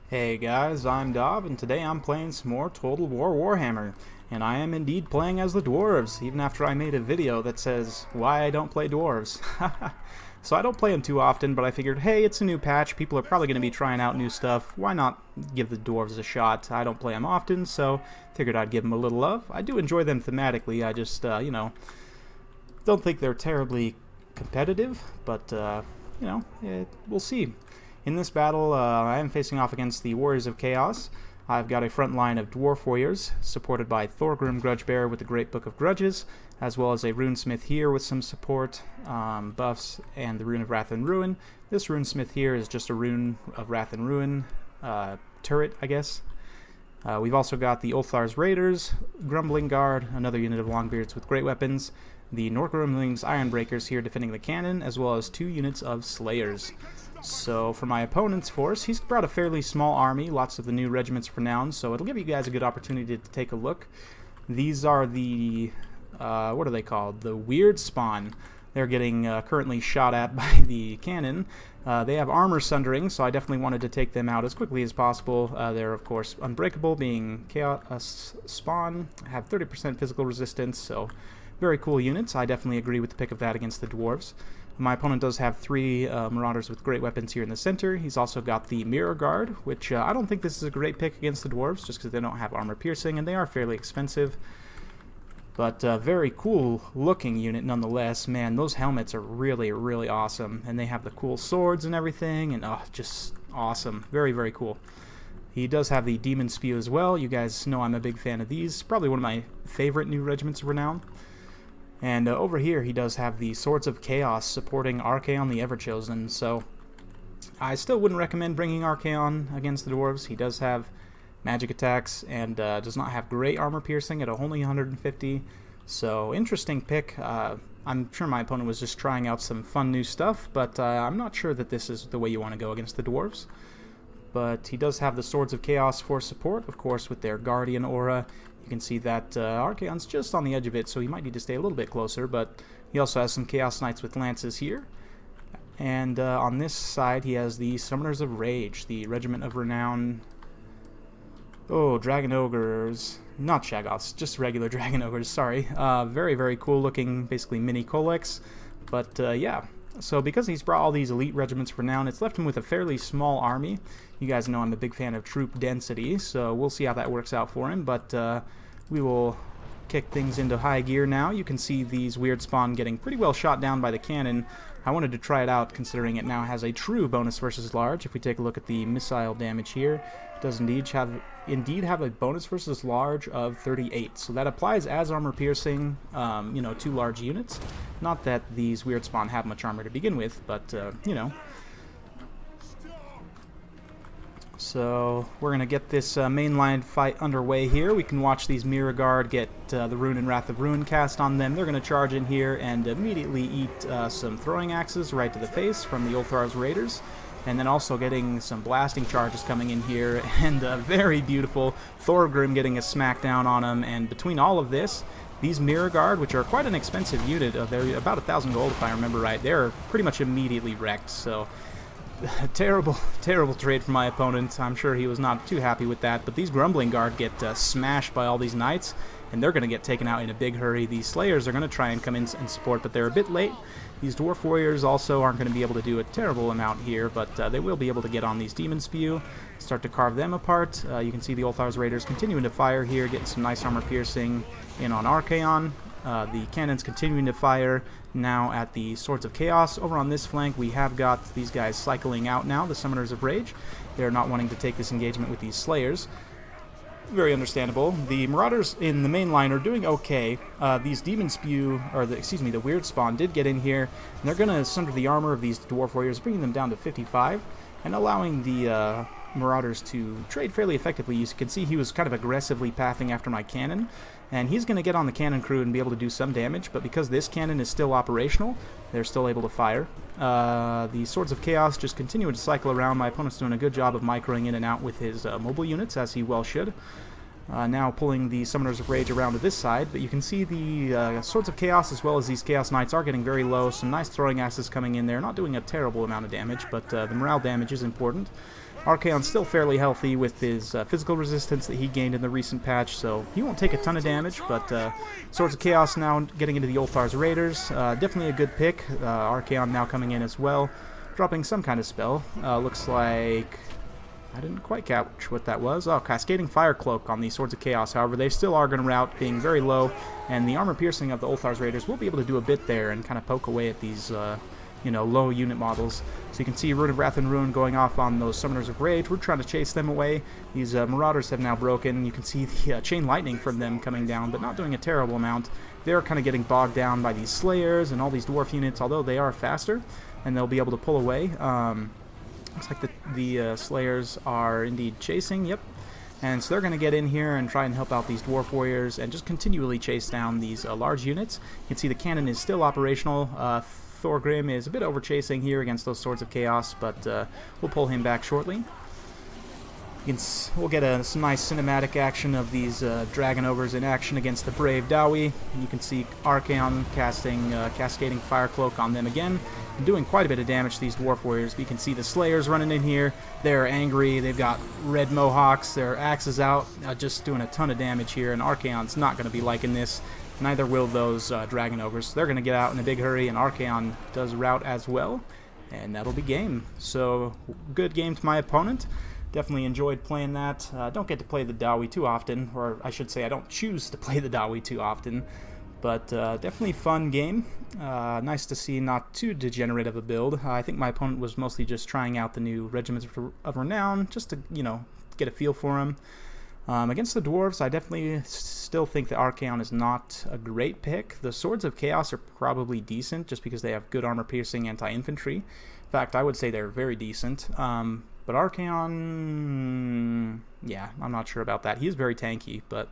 Hey guys, I'm Dav, and today I'm playing some more Total War Warhammer. And I am indeed playing as the Dwarves, even after I made a video that says why I don't play Dwarves. So I don't play them too often, but I figured, hey, it's a new patch, people are probably going to be trying out new stuff, why not give the Dwarves a shot? I don't play them often, so figured I'd give them a little love. I do enjoy them thematically, I just, don't think they're terribly competitive, but, we'll see. In this battle, I am facing off against the Warriors of Chaos. I've got a front line of Dwarf Warriors, supported by Thorgrim Grudgebearer with the Great Book of Grudges, as well as a Runesmith here with some support, buffs, and the Rune of Wrath and Ruin. This Runesmith here is just a Rune of Wrath and Ruin turret, I guess. We've also got the Ulthar's Raiders, Grumbling Guard, another unit of Longbeards with great weapons, the Norgrumling's Ironbreakers here defending the cannon, as well as 2 units of Slayers. So for my opponent's force, he's brought a fairly small army, lots of the new regiments of renown, so it'll give you guys a good opportunity to take a look. These are the, what are they called? The Weird Spawn. They're getting currently shot at by the cannon. They have armor sundering, so I definitely wanted to take them out as quickly as possible. They're, of course, unbreakable, being Chaos Spawn, have 30% physical resistance, so very cool units. I definitely agree with the pick of that against the Dwarves. My opponent does have 3 Marauders with great weapons here in the center. He's also got the Mirror Guard, which I don't think this is a great pick against the Dwarves, just because they don't have armor piercing, and they are fairly expensive. But very cool looking unit nonetheless. Man, those helmets are really, really awesome. And they have the cool swords and everything, and just awesome. Very, very cool. He does have the Demon Spew as well. You guys know I'm a big fan of these. Probably one of my favorite new regiments of renown. And over here he does have the Swords of Chaos supporting Archaeon the Everchosen, so I still wouldn't recommend bringing Archaeon against the Dwarves. He does have magic attacks and does not have great armor piercing at only 150, so interesting pick. I'm sure my opponent was just trying out some fun new stuff, but I'm not sure that this is the way you want to go against the Dwarves. But he does have the Swords of Chaos for support, of course, with their Guardian aura. You can see that Archaeon's just on the edge of it, so he might need to stay a little bit closer, but he also has some Chaos Knights with lances here. And on this side, he has the Summoners of Rage, the Regiment of Renown. Oh, Dragon Ogres. Not Shaggoths, just regular Dragon Ogres, sorry. Very, very cool looking, basically mini Colex. But yeah. So because he's brought all these elite regiments of renown, it's left him with a fairly small army. You guys know I'm a big fan of troop density, so we'll see how that works out for him. But we will kick things into high gear now. You can see these Weird Spawn getting pretty well shot down by the cannon. I wanted to try it out considering it now has a true bonus versus large. If we take a look at the missile damage here, it does indeed have a bonus versus large of 38. So that applies as armor piercing, to large units. Not that these Weird Spawn have much armor to begin with, but, So we're going to get this mainline fight underway here. We can watch these Mirror Guard get the Rune and Wrath of Ruin cast on them. They're going to charge in here and immediately eat some throwing axes right to the face from the Ulthar's Raiders. And then also getting some blasting charges coming in here, and very beautiful Thorgrim getting a smackdown on him. And between all of this, these Mirror Guard, which are quite an expensive unit, they're about 1,000 gold if I remember right, they're pretty much immediately wrecked. So terrible, terrible trade for my opponent. I'm sure he was not too happy with that. But these Grumbling Guard get smashed by all these Knights, and they're going to get taken out in a big hurry. These Slayers are going to try and come in and support, but they're a bit late. These Dwarf Warriors also aren't going to be able to do a terrible amount here, but they will be able to get on these Demon Spew, start to carve them apart. You can see the Ulthar's Raiders continuing to fire here, getting some nice armor piercing in on Archaeon. The cannons continuing to fire now at the Swords of Chaos. Over on this flank, we have got these guys cycling out now, the Summoners of Rage. They're not wanting to take this engagement with these Slayers. Very understandable. The Marauders in the main line are doing okay. These Demon Spew, or the Weird Spawn did get in here, and they're going to sunder the armor of these Dwarf Warriors, bringing them down to 55, and allowing the Marauders to trade fairly effectively. You can see he was kind of aggressively pathing after my cannon, and he's going to get on the cannon crew and be able to do some damage, but because this cannon is still operational, they're still able to fire. The Swords of Chaos just continuing to cycle around. My opponent's doing a good job of microing in and out with his mobile units, as he well should. Now pulling the Summoners of Rage around to this side, but you can see the Swords of Chaos as well as these Chaos Knights are getting very low. Some nice throwing axes coming in there, not doing a terrible amount of damage, but the morale damage is important. Archaeon's still fairly healthy with his physical resistance that he gained in the recent patch, so he won't take a ton of damage, but Swords of Chaos now getting into the Ulthar's Raiders. Definitely a good pick. Archaeon now coming in as well, dropping some kind of spell. Looks like... I didn't quite catch what that was. Oh, Cascading Fire Cloak on the Swords of Chaos. However, they still are going to rout, being very low, and the armor piercing of the Ulthar's Raiders will be able to do a bit there and kind of poke away at these, you know, low unit models. So you can see Rune of Wrath and Ruin going off on those Summoners of Rage. We're trying to chase them away. These Marauders have now broken. You can see the Chain Lightning from them coming down, but not doing a terrible amount. They're kind of getting bogged down by these Slayers and all these Dwarf units, although they are faster, and they'll be able to pull away. Looks like the Slayers are indeed chasing, yep. And so they're going to get in here and try and help out these Dwarf Warriors and just continually chase down these large units. You can see the cannon is still operational. Thorgrim is a bit over-chasing here against those Swords of Chaos, but we'll pull him back shortly. We'll get some nice cinematic action of these Dragon Ogres in action against the brave Dawi. You can see Archaeon casting Cascading Fire Cloak on them again, and doing quite a bit of damage to these Dwarf Warriors. But you can see the Slayers running in here. They're angry. They've got red mohawks. Their axes out, just doing a ton of damage here. And Archaeon's not going to be liking this. Neither will those Dragon Ogres. They're going to get out in a big hurry, and Archaeon does rout as well. And that'll be game. So, good game to my opponent. Definitely enjoyed playing that. Don't get to play the Dawi too often, or I should say I don't choose to play the Dawi too often, but definitely fun game. Nice to see not too degenerate of a build. I think my opponent was mostly just trying out the new Regiments of Renown, just to, you know, get a feel for him. Against the Dwarves, I definitely still think that Archaeon is not a great pick. The Swords of Chaos are probably decent, just because they have good armor-piercing anti-infantry. In fact, I would say they're very decent. But Archaeon, yeah, I'm not sure about that. He is very tanky, but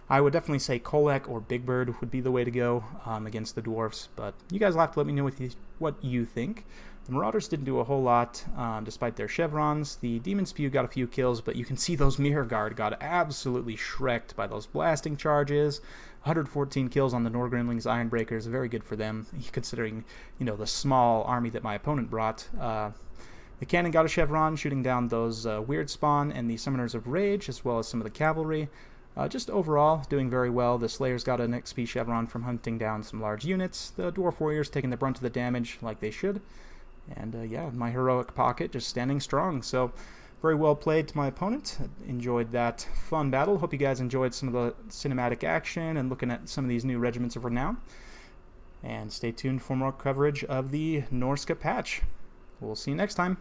I would definitely say Kolek or Big Bird would be the way to go against the Dwarfs. But you guys will have to let me know what you think. The Marauders didn't do a whole lot despite their chevrons. The Demon Spew got a few kills, but you can see those Mirror Guard got absolutely shreked by those blasting charges. 114 kills on the Norgrimling's Ironbreakers, very good for them, considering, you know, the small army that my opponent brought. The cannon got a chevron, shooting down those weird spawn and the Summoners of Rage, as well as some of the cavalry. Just overall, doing very well. The Slayers got an XP chevron from hunting down some large units. The Dwarf Warriors taking the brunt of the damage, like they should. And yeah, my heroic pocket just standing strong. So, very well played to my opponent. Enjoyed that fun battle. Hope you guys enjoyed some of the cinematic action and looking at some of these new Regiments of Renown. And stay tuned for more coverage of the Norska patch. We'll see you next time.